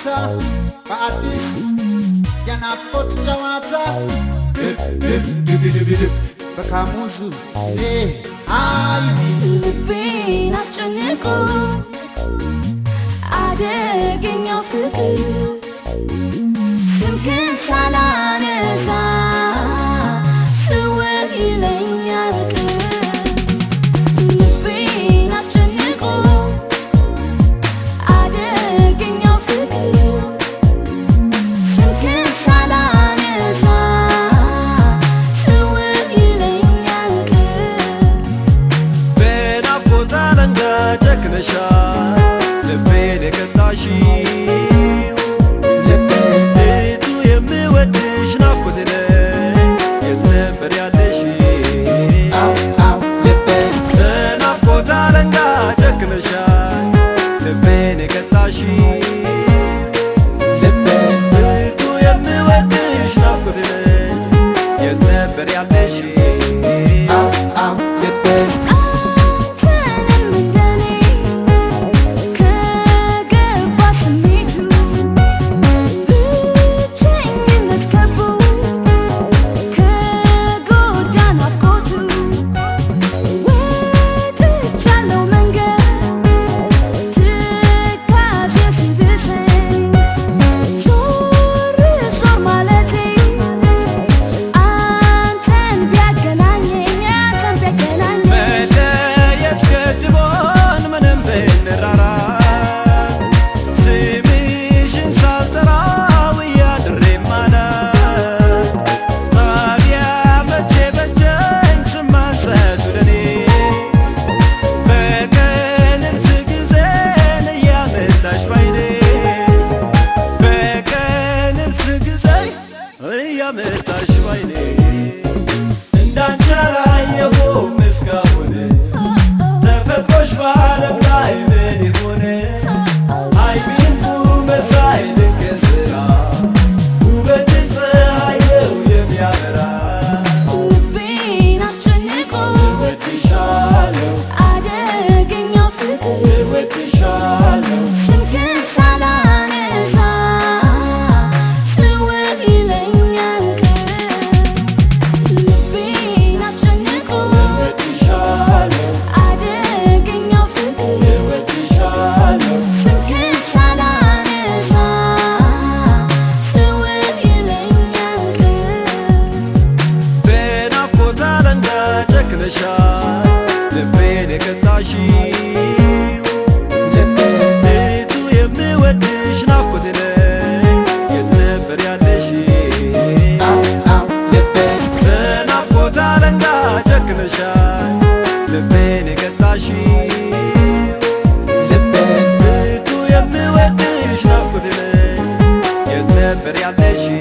ማታ በአዲስ የናፍቆት ጨዋታ በካሙዙ አይ ልቤን አስጨንቆ አደገኛው ፍቅር ስምህን ሳላነሳ ስውር ይለኛል ልቤን አስጨንቆ አደገኛው ፍቅር ስምህን ሳላነሳ ስውር ይለኛል በናፍቆት አለንጋ ጨክነሻል ልቤን የቀጣሽው እቱ የምወድሽ ናፍቆቴ ነሽ የት ነበር ያለሽው በናፍቆት አለንጋ ጨክነሻል ልቤን የቀጣሽው እቱ የምወድሽ ናፍቆቴ ነሽ የት ነበር ያለሽው ያመጣሽ ባይኔ እንዳንቺ አላየሁም እስካሁን ተፈጥሮሽ በዓለም ላይ ምን ይሆን አይቢንቱ መሳይ ድንቅ ስራ ውበትሽ ፀሐይ ነው የሚያበራ ልቤን አስጨንቆ እወድሻለሁ አደገኛው ፍቅር እወድሻለሁ ስምህን ሳላነሳ ስውር ይለኛል ልቤን አስጨንቆ እወድሻለሁ አደገኛው ፍቅር እወድሻለሁ ስምህን ሳላነሳ ስውር ይለኛል በናፍቆት አለንጋ ጨክነሻል ልቤን የቀጣሽው እቱ የምወድሽ ናፍቆቴ ነሽ የት ነበር ያለሽው በናፍቆት አለንጋ ጨክነሻል ልቤን የቀጣሽው እቱ የምወድሽ ናፍቆቴ ነሽ የት ነበር ያለሽው